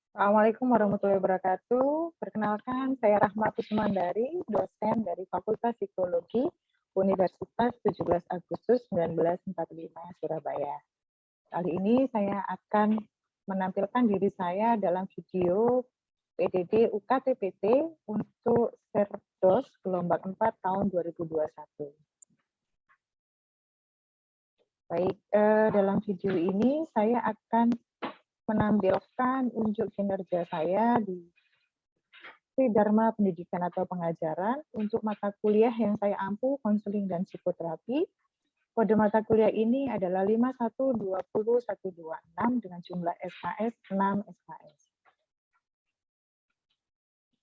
Assalamualaikum warahmatullahi wabarakatuh. Perkenalkan, saya Rahma Kusumandari, dosen dari Fakultas Psikologi Universitas 17 Agustus 1945 Surabaya. Kali ini saya akan menampilkan diri saya dalam video PDD UKTPT untuk Serdos gelombang 4 tahun 2021. Baik, dalam video ini saya akan menampilkan unjuk kinerja saya di Dharma Pendidikan atau Pengajaran untuk mata kuliah yang saya ampu konseling dan psikoterapi. Kode mata kuliah ini adalah 5120126 dengan jumlah SKS 6 SKS.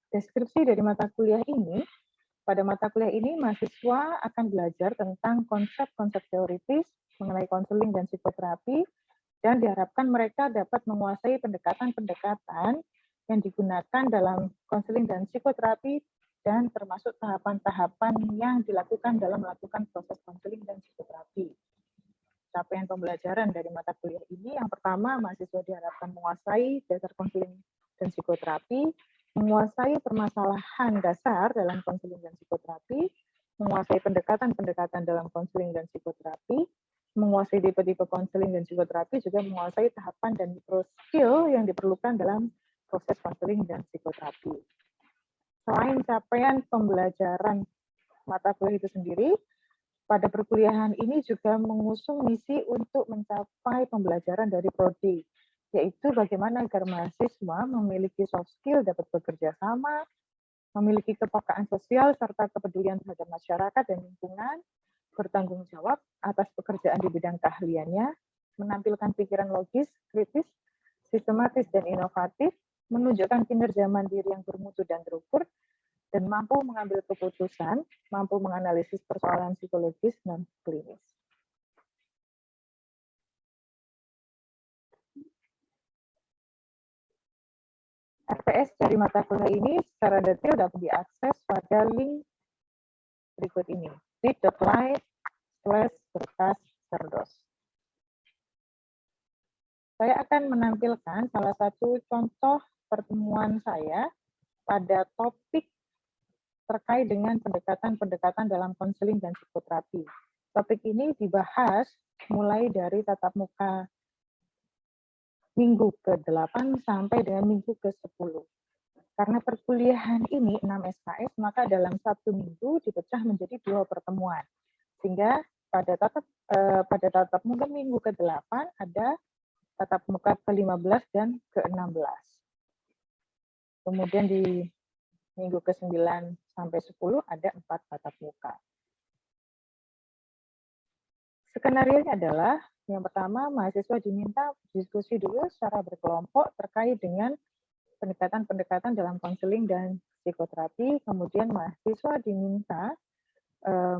Deskripsi dari mata kuliah ini, pada mata kuliah ini mahasiswa akan belajar tentang konsep-konsep teoritis mengenai konseling dan psikoterapi, dan diharapkan mereka dapat menguasai pendekatan-pendekatan yang digunakan dalam konseling dan psikoterapi dan termasuk tahapan-tahapan yang dilakukan dalam melakukan proses konseling dan psikoterapi. Capaian pembelajaran dari mata kuliah ini, yang pertama, mahasiswa diharapkan menguasai dasar konseling dan psikoterapi, menguasai permasalahan dasar dalam konseling dan psikoterapi, menguasai pendekatan-pendekatan dalam konseling dan psikoterapi, menguasai tipe-tipe konseling dan psikoterapi, juga menguasai tahapan dan mikro skill yang diperlukan dalam proses konseling dan psikoterapi. Selain capaian pembelajaran mata kuliah itu sendiri, pada perkuliahan ini juga mengusung misi untuk mencapai pembelajaran dari prodi, yaitu bagaimana agar mahasiswa memiliki soft skill, dapat bekerja sama, memiliki kepekaan sosial, serta kepedulian terhadap masyarakat dan lingkungan, bertanggung jawab atas pekerjaan di bidang keahliannya, menampilkan pikiran logis, kritis, sistematis, dan inovatif, menunjukkan kinerja mandiri yang bermutu dan terukur, dan mampu mengambil keputusan, mampu menganalisis persoalan psikologis dan klinis. FPS dari mata kuliah ini secara detail dapat diakses pada link berikut ini, bit.ly/berkas-serdos. Saya akan menampilkan salah satu contoh pertemuan saya pada topik terkait dengan pendekatan-pendekatan dalam konseling dan psikoterapi. Topik ini dibahas mulai dari tatap muka minggu ke-8 sampai dengan minggu ke-10. Karena perkuliahan ini 6 SKS, maka dalam satu minggu dipecah menjadi 2 pertemuan. Sehingga pada tatap muka minggu ke-8 ada tatap muka ke-15 dan ke-16. Kemudian di minggu ke-9 sampai 10 ada 4 tatap muka. Skenario-nya adalah, yang pertama, mahasiswa diminta diskusi dulu secara berkelompok terkait dengan pendekatan-pendekatan dalam konseling dan psikoterapi. Kemudian mahasiswa diminta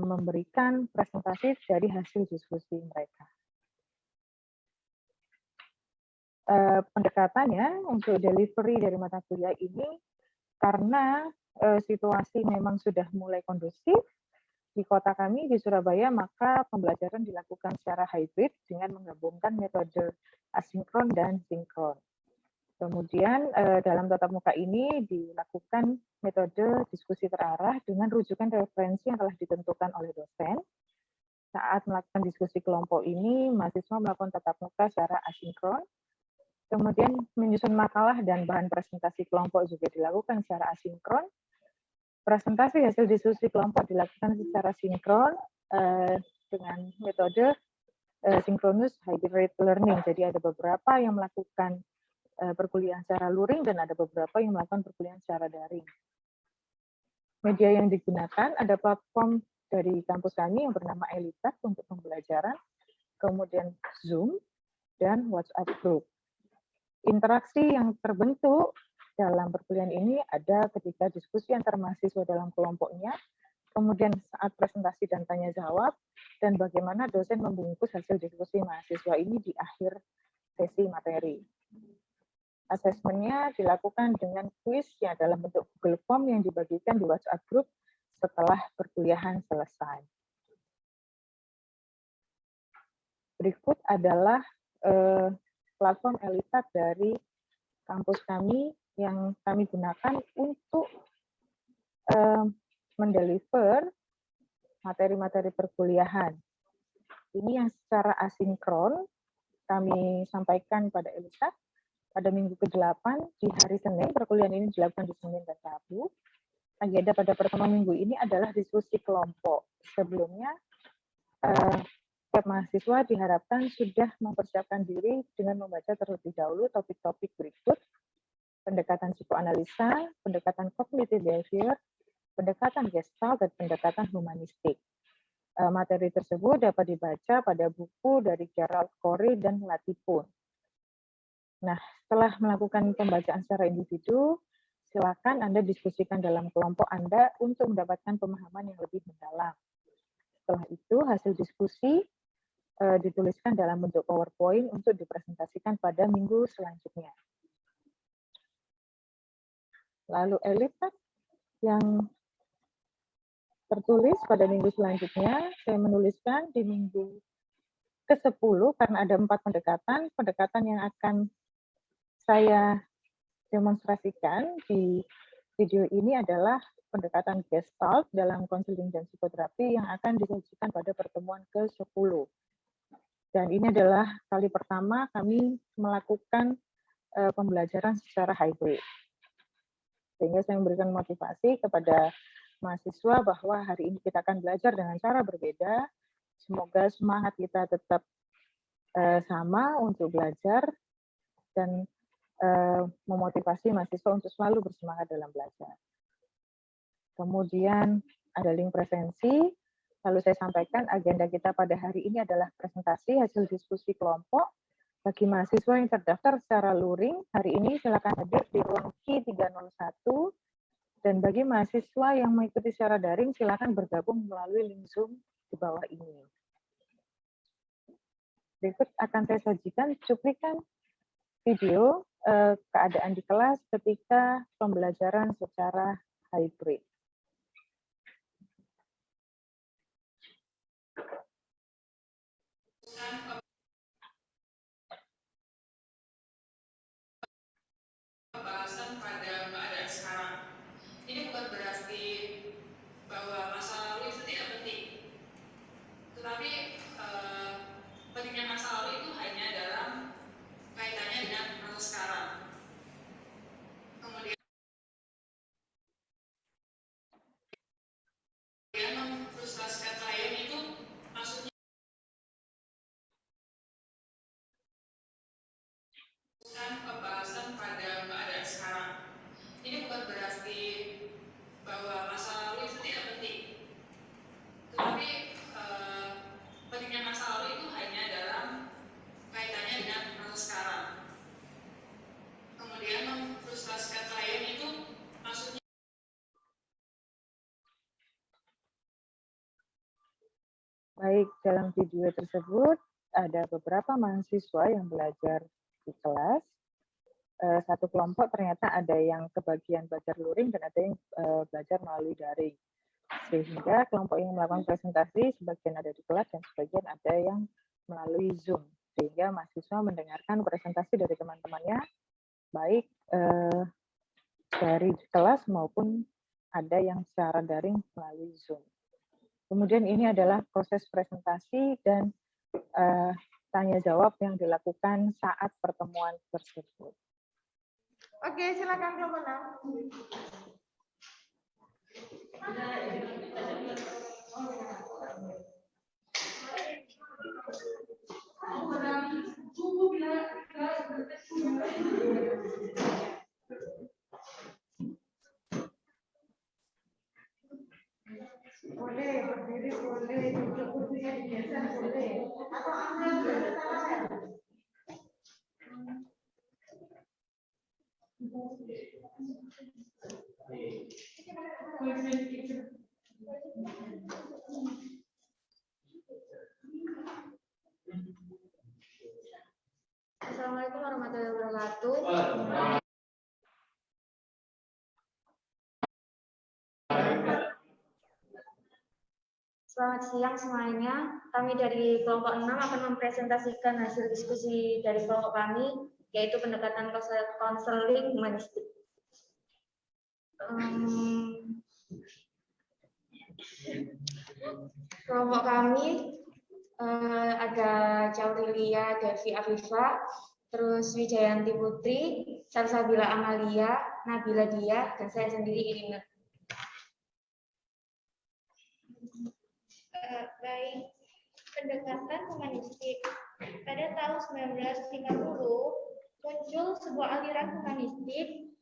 memberikan presentasi dari hasil diskusi mereka. Pendekatannya untuk delivery dari mata kuliah ini, karena situasi memang sudah mulai kondusif di kota kami di Surabaya, maka pembelajaran dilakukan secara hybrid dengan menggabungkan metode asinkron dan sinkron. Kemudian dalam tatap muka ini dilakukan metode diskusi terarah dengan rujukan referensi yang telah ditentukan oleh dosen. Saat melakukan diskusi kelompok ini, mahasiswa melakukan tatap muka secara asinkron. Kemudian menyusun makalah dan bahan presentasi kelompok juga dilakukan secara asinkron. Presentasi hasil diskusi kelompok dilakukan secara sinkron dengan metode synchronous hybrid learning. Jadi ada beberapa yang melakukan perkuliahan secara luring dan ada beberapa yang melakukan perkuliahan secara daring. Media yang digunakan ada platform dari kampus kami yang bernama Elita untuk pembelajaran, kemudian Zoom, dan WhatsApp Group. Interaksi yang terbentuk dalam perkuliahan ini ada ketika diskusi antar mahasiswa dalam kelompoknya, kemudian saat presentasi dan tanya jawab, dan bagaimana dosen membungkus hasil diskusi mahasiswa ini di akhir sesi materi. Asesmennya dilakukan dengan kuis yang dalam bentuk Google Form yang dibagikan di WhatsApp Group setelah perkuliahan selesai. Berikut adalah platform Elita dari kampus kami yang kami gunakan untuk mendeliver materi-materi perkuliahan. Ini yang secara asinkron kami sampaikan pada Elisa pada minggu ke-8 di hari Senin. Perkuliahan ini dilakukan di Senin dan Rabu. Agenda pada pertemuan minggu ini adalah diskusi kelompok. Sebelumnya, setiap mahasiswa diharapkan sudah mempersiapkan diri dengan membaca terlebih dahulu topik-topik berikut: pendekatan psikoanalisa, pendekatan cognitive behavior, pendekatan gestalt, dan pendekatan humanistik. Materi tersebut dapat dibaca pada buku dari Gerald Corey dan Latipun. Nah, setelah melakukan pembacaan secara individu, silakan Anda diskusikan dalam kelompok Anda untuk mendapatkan pemahaman yang lebih mendalam. Setelah itu, hasil diskusi dituliskan dalam bentuk PowerPoint untuk dipresentasikan pada minggu selanjutnya. Lalu Elisa yang tertulis pada minggu selanjutnya, saya menuliskan di minggu ke-10 karena ada 4 pendekatan yang akan saya demonstrasikan di video ini adalah pendekatan gestalt dalam konseling dan psikoterapi yang akan disajikan pada pertemuan ke-10. Dan ini adalah kali pertama kami melakukan pembelajaran secara hybrid. Sehingga saya memberikan motivasi kepada mahasiswa bahwa hari ini kita akan belajar dengan cara berbeda. Semoga semangat kita tetap sama untuk belajar dan memotivasi mahasiswa untuk selalu bersemangat dalam belajar. Kemudian ada link presensi, lalu saya sampaikan agenda kita pada hari ini adalah presentasi hasil diskusi kelompok. Bagi mahasiswa yang terdaftar secara luring, hari ini silakan hadir di ruang Q301, dan bagi mahasiswa yang mengikuti secara daring, silakan bergabung melalui link Zoom di bawah ini. Berikut akan saya sajikan cuplikan video keadaan di kelas ketika pembelajaran secara hybrid. Pembahasan pada keadaan sekarang. Ini bukan berarti bahwa masa lalu itu tidak penting, tetapi pentingnya masa lalu itu hanya dalam kaitannya dengan masa sekarang. Kemudian memfrustrasikan klien itu maksudnya pembahasan pada keadaan sekarang. Ini bukan berarti bahwa masa lalu itu tidak penting, tetapi pentingnya masa lalu itu hanya dalam kaitannya dengan masa sekarang. Kemudian memfrustrasikan klien itu maksudnya. Baik, dalam video tersebut ada beberapa mahasiswa yang belajar di kelas. Satu kelompok ternyata ada yang kebagian belajar luring dan ada yang belajar melalui daring. Sehingga kelompok yang melakukan presentasi sebagian ada di kelas dan sebagian ada yang melalui Zoom. Sehingga mahasiswa mendengarkan presentasi dari teman-temannya, baik dari kelas maupun ada yang secara daring melalui Zoom. Kemudian ini adalah proses presentasi dan tanya jawab yang dilakukan saat pertemuan tersebut. Oke, silakan kelompok 6. Boleh berdiri, boleh duduk kursinya digeser, boleh. Atau ambil salah. Assalamualaikum warahmatullahi wabarakatuh. Selamat siang semuanya. Kami dari kelompok 6 akan mempresentasikan hasil diskusi dari kelompok kami yaitu pendekatan konseling humanistik. Kelompok kami ada Caurilia Devi Afifa, terus Wijayanti Putri, Salsabila Amalia, Nabila Dia, dan saya sendiri Irina. Baik, pendekatan humanistik. Pada tahun 1930 muncul sebuah aliran humanistik,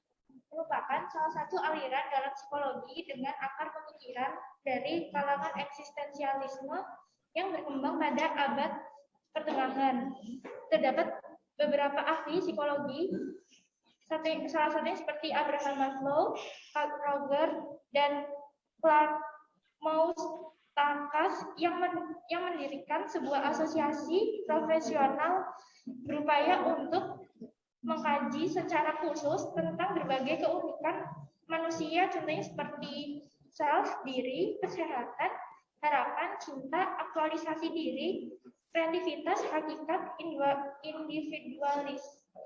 merupakan salah satu aliran dalam psikologi dengan akar pemikiran dari kalangan eksistensialisme yang berkembang pada abad pertengahan. Terdapat beberapa ahli psikologi, salah satunya seperti Abraham Maslow, Carl Rogers, dan Clark Moustakas yang mendirikan sebuah asosiasi profesional berupaya untuk mengkaji secara khusus tentang berbagai keunikan manusia, contohnya seperti self, diri, kesehatan, harapan, cinta, aktualisasi diri, kreativitas, hakikat,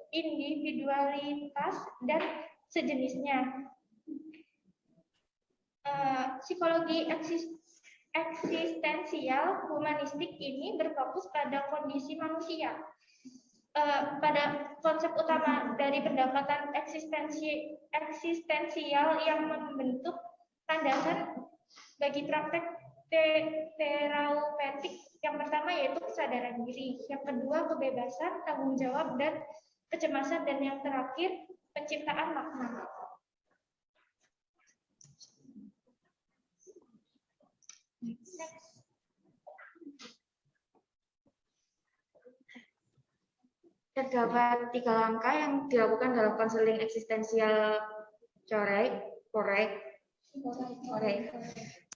individualitas, dan sejenisnya. Psikologi eksistensial humanistik ini berfokus pada kondisi manusia. Pada konsep utama dari pendekatan eksistensial yang membentuk landasan bagi praktek terapeutik. Yang pertama yaitu kesadaran diri, yang kedua kebebasan, tanggung jawab, dan kecemasan, dan yang terakhir penciptaan makna. Terdapat 3 langkah yang dilakukan dalam konseling eksistensial korek,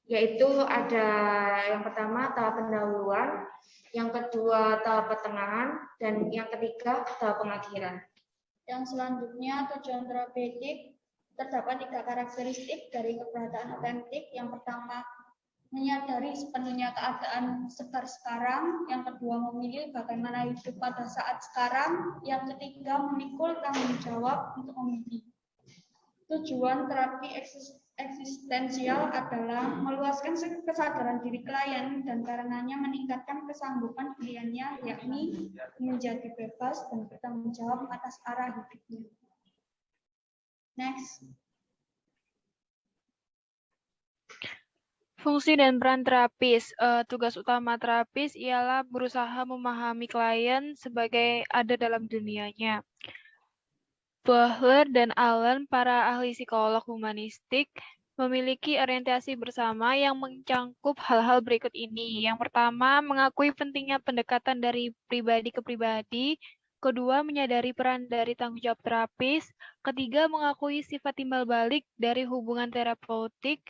yaitu ada yang pertama tahap pendahuluan, yang kedua tahap pertengahan, dan yang ketiga tahap pengakhiran. Yang selanjutnya tujuan terapeutik. Terdapat 3 karakteristik dari keberadaan otentik. Yang pertama, menyadari sepenuhnya keadaan sekarang. Yang kedua, memilih bagaimana hidup pada saat sekarang. Yang ketiga, memikul tanggung jawab untuk memilih. Tujuan terapi eksistensial adalah meluaskan kesadaran diri klien dan karenanya meningkatkan kesanggupan kliennya, yakni menjadi bebas dan bertanggung jawab atas arah hidupnya. Next. Fungsi dan peran terapis. Tugas utama terapis ialah berusaha memahami klien sebagai ada dalam dunianya. Bohler dan Allen, para ahli psikolog humanistik, memiliki orientasi bersama yang mencangkup hal-hal berikut ini. Yang pertama, mengakui pentingnya pendekatan dari pribadi ke pribadi. Kedua, menyadari peran dari tanggung jawab terapis. Ketiga, mengakui sifat timbal balik dari hubungan terapeutik.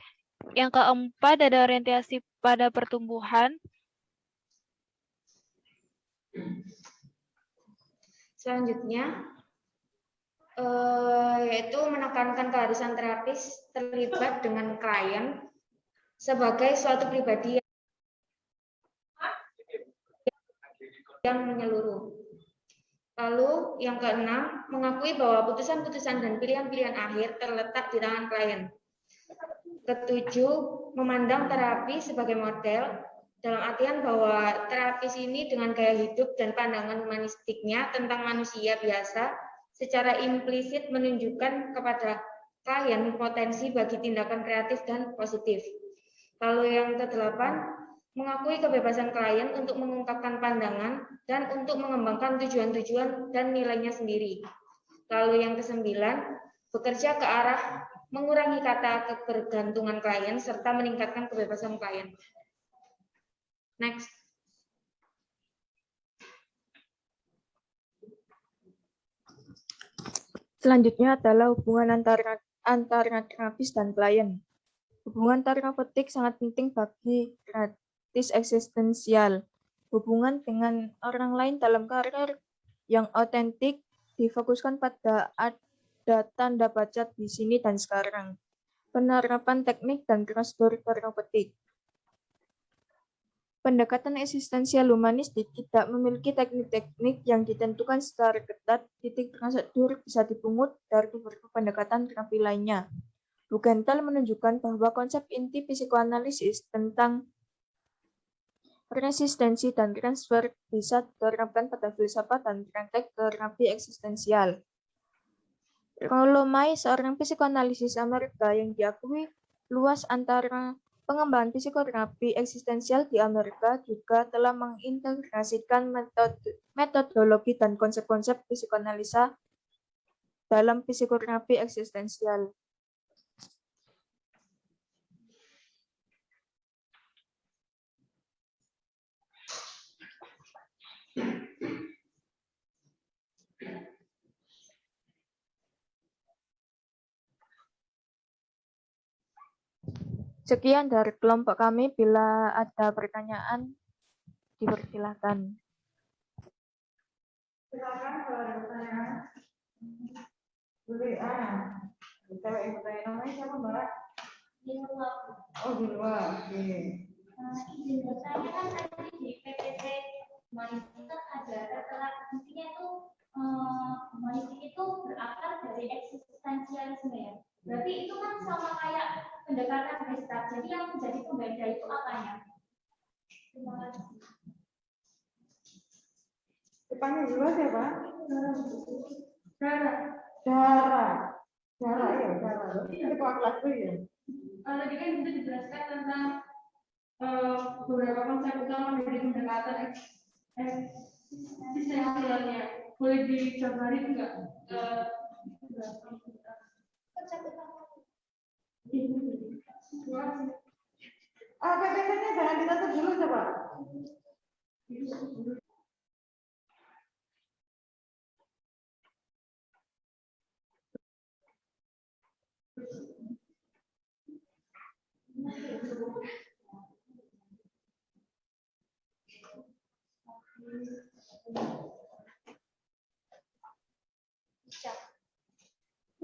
Yang keempat, ada orientasi pada pertumbuhan. Selanjutnya, yaitu menekankan keharusan terapis terlibat dengan klien sebagai suatu pribadi yang menyeluruh. Lalu yang keenam, mengakui bahwa putusan-putusan dan pilihan-pilihan akhir terletak di tangan klien. Ketujuh, memandang terapi sebagai model, dalam artian bahwa terapis ini dengan gaya hidup dan pandangan humanistiknya tentang manusia biasa secara implisit menunjukkan kepada klien potensi bagi tindakan kreatif dan positif. Lalu yang kedelapan, mengakui kebebasan klien untuk mengungkapkan pandangan dan untuk mengembangkan tujuan-tujuan dan nilainya sendiri. Lalu yang kesembilan, bekerja ke arah mengurangi kata kebergantungan klien serta meningkatkan kebebasan klien. Next. Selanjutnya adalah hubungan antara terapis dan klien. Hubungan terapeutik sangat penting bagi terapis eksistensial. Hubungan dengan orang lain dalam karir yang otentik difokuskan pada ada tanda baca di sini dan sekarang. Penerapan teknik dan prosedur terapeutik. Pendekatan eksistensial humanistik tidak memiliki teknik-teknik yang ditentukan secara ketat. Titik prosedur bisa dipungut dari beberapa pendekatan terapi lainnya. Bugental menunjukkan bahwa konsep inti psikoanalisis tentang resistensi dan transfer bisa diterapkan pada filsafat dan praktek terapi eksistensial. Rollo May, seorang psikoanalisis Amerika yang diakui luas antara pengembangan psikoterapi eksistensial di Amerika, juga telah mengintegrasikan metodologi dan konsep-konsep psikoanalisa dalam psikoterapi eksistensial. Sekian dari kelompok kami. Bila ada pertanyaan, dipersilakan. Silakan kalau ada pertanyaan. Boleh, cewek yang bertanya namanya siapa, Mbak? Oh, di luar. Oke. Izin bertanya kan tadi di PPT humanistik kan ada tertera intinya tuh humanistik itu berakar dari eksistensialisme ya. Berarti itu kan sama kayak pendekatan Gestalt. Jadi yang menjadi pembeda itu apanya? Terima kasih. Depannya dulu siapa? Cara ya, cara. Ketua kelas tuh ya. Tadi kan itu dijelaskan tentang beberapa konsep utama dari pendekatan eksistensialnya. Boleh dijabari enggak? PPT-nya jangan ditutup dulu coba. Ini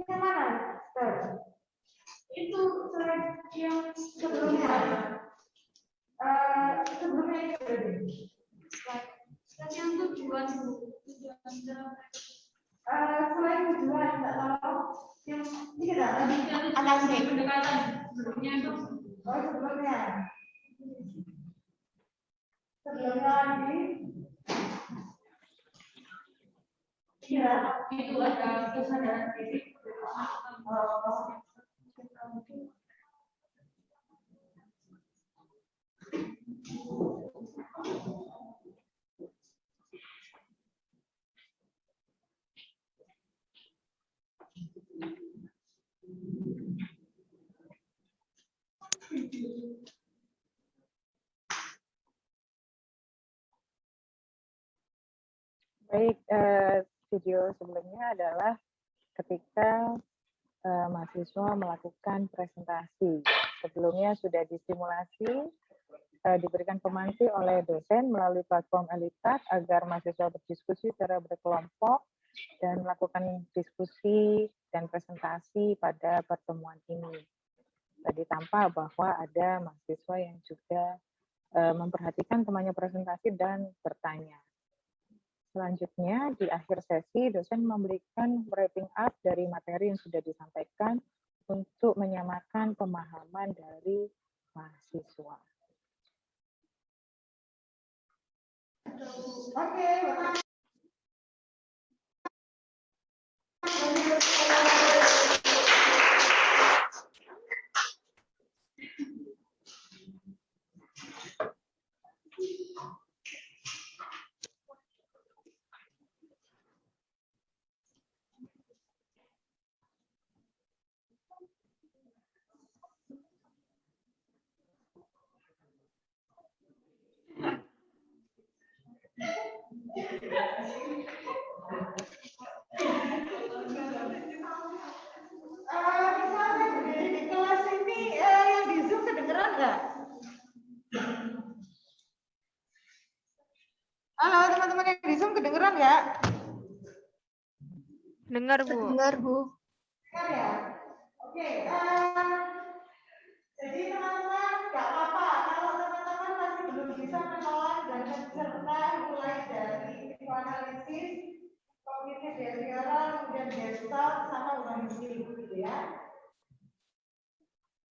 yang mana? Itu slide yang Sebelumnya. Sebelumnya itu berarti. slide yang tujuan Selain tujuan, nggak tahu. Yang ini tidak akan pendekatan sebelumnya itu. Oh, sebelumnya. Sebelumnya lagi. Iya, Itu ada kesadaran diri. Baik, video sebelumnya adalah ketika mahasiswa melakukan presentasi. Sebelumnya sudah disimulasi, diberikan pemantik oleh dosen melalui platform Elitat agar mahasiswa berdiskusi secara berkelompok dan melakukan diskusi dan presentasi pada pertemuan ini. Tadi tampak bahwa ada mahasiswa yang juga memperhatikan temannya presentasi dan bertanya. Selanjutnya, di akhir sesi, dosen memberikan wrapping up dari materi yang sudah disampaikan untuk menyamakan pemahaman dari mahasiswa. Oke, misalnya di kelas ini yang di Zoom kedengeran nggak? Halo teman-teman yang di Zoom kedengeran nggak? Dengar, Bu. Dengar, Bu. Dengar ya? Oke, jadi teman-teman nggak apa-apa kalau teman-teman masih belum bisa kognitif behavioral, kemudian gestalt sama humanistik gitu ya.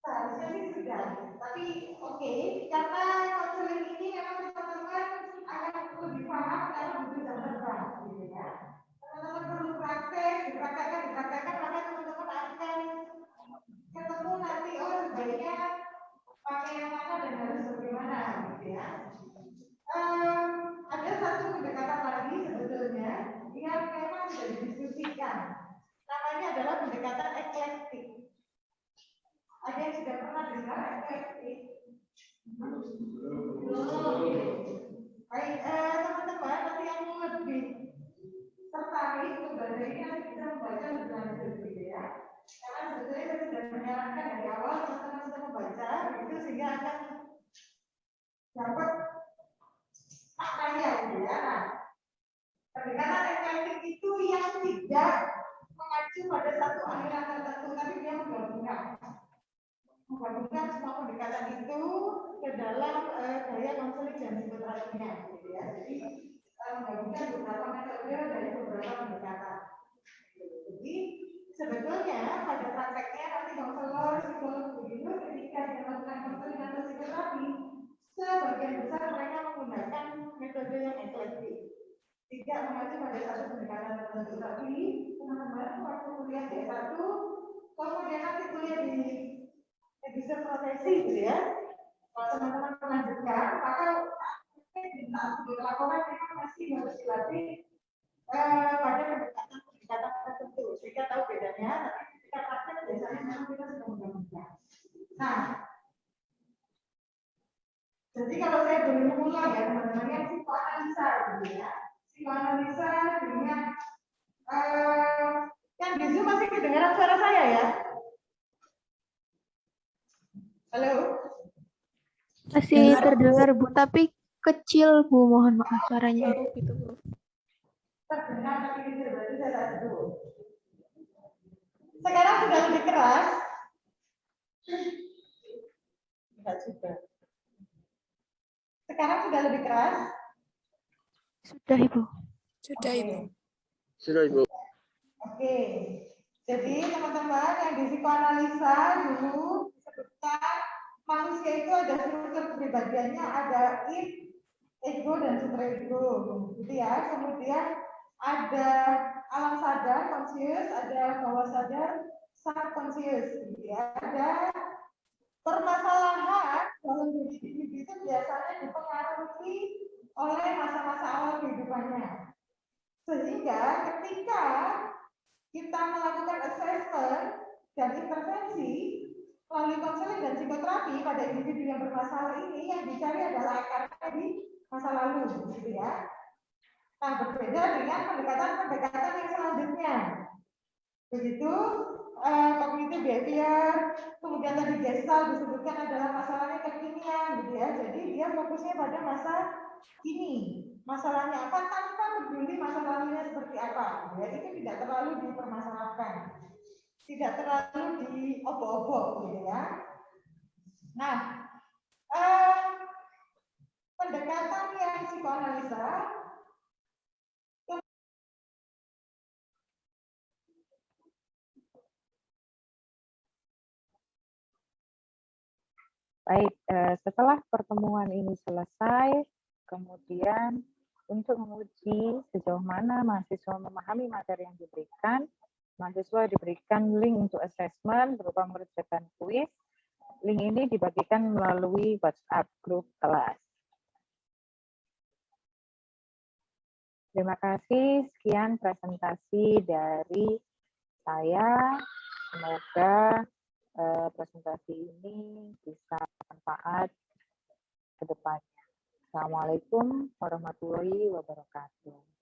Seharusnya sih sudah, tapi oke, karena konseling ini memang teman-teman akan lebih paham karena butuh jam terbang gitu ya. Teman-teman perlu praktek, dipraktekkan, maka teman-teman akan ketemu nanti, oh sebaiknya pakai yang mana dan harus bagaimana gitu ya. Ada satu pendekatan lagi sebetulnya yang memang sudah didiskusikan. Namanya adalah pendekatan eklektik. Ada yang sudah pernah dengar eklektik? Baik, teman-teman, nanti yang lebih tertarik membaca ini nanti bisa membaca lebih lanjut gitu ya. Karena sebetulnya saya sudah menyarankan dari awal teman-teman sudah membaca itu sehingga akan dapat maknanya gitu ya. Nah, pendekatan eklektik itu yang tidak mengacu pada satu aliran tertentu, tapi dia menggabungkan semua pendekatan itu ke dalam gaya konseling dan psikoterapinya gitu ya. Jadi menggabungkan beberapa metode dari beberapa pendekatan. Jadi sebetulnya pada prakteknya nanti konselor, psikolog begitu ketika melakukan konseling atau psikoterapi, sebagian besar mereka menggunakan metode yang eklektik. Tidak mengacu pada satu pendekatan tertentu, tapi teman-teman waktu kuliah D1, kemudian nanti kuliah di bisa profesi gitu ya. Kalau teman-teman melanjutkan, maka laporan memang masih harus dilatih pada pendekatan tertentu, sehingga tahu bedanya. Tapi ketika praktek biasanya memang kita sudah menggabungkan. Nah, jadi kalau saya boleh mengulang ya teman-teman, yang psikoanalisa gitu ya. Psikoanalisa dengan yang di Zoom masih kedengaran suara saya ya? Halo? Masih terdengar Bu, tapi kecil Bu, mohon maaf suaranya. Gitu, Bu. Terdengar tapi kecil, berarti saya dulu. Sekarang sudah lebih keras. Enggak juga. Sekarang sudah lebih keras. Sudah Ibu. Sudah, Ibu. Sudah, Ibu. Oke. Jadi teman-teman yang di psikoanalisa dulu disebutkan manusia itu ada struktur kepribadiannya, ada id, ego dan superego, gitu ya. Kemudian ada alam sadar, conscious, ada bawah sadar, subconscious, gitu ya. Ada permasalahan dalam diri individu itu biasanya dipengaruhi oleh masa-masa awal kehidupannya. Sehingga ketika kita melakukan assessment dan intervensi melalui konseling dan psikoterapi pada individu yang bermasalah ini, yang dicari adalah akarnya di masa lalu, gitu ya. Nah, berbeda dengan pendekatan-pendekatan yang selanjutnya. Begitu, kognitif behavior, kemudian tadi gestalt disebutkan adalah masalahnya kekinian, gitu ya. Jadi dia fokusnya pada masa ini, masalahnya apa tanpa peduli masa lalunya seperti apa. Ya, itu tidak terlalu dipermasalahkan, tidak terlalu diobok-obok, gitu ya. Nah, pendekatan yang psikoanalisa Baik, setelah pertemuan ini selesai, kemudian untuk menguji sejauh mana mahasiswa memahami materi yang diberikan, mahasiswa diberikan link untuk assessment berupa mengerjakan kuis. Link ini dibagikan melalui WhatsApp grup kelas. Terima kasih, sekian presentasi dari saya. Semoga presentasi ini bisa bermanfaat ke depannya. Assalamualaikum warahmatullahi wabarakatuh.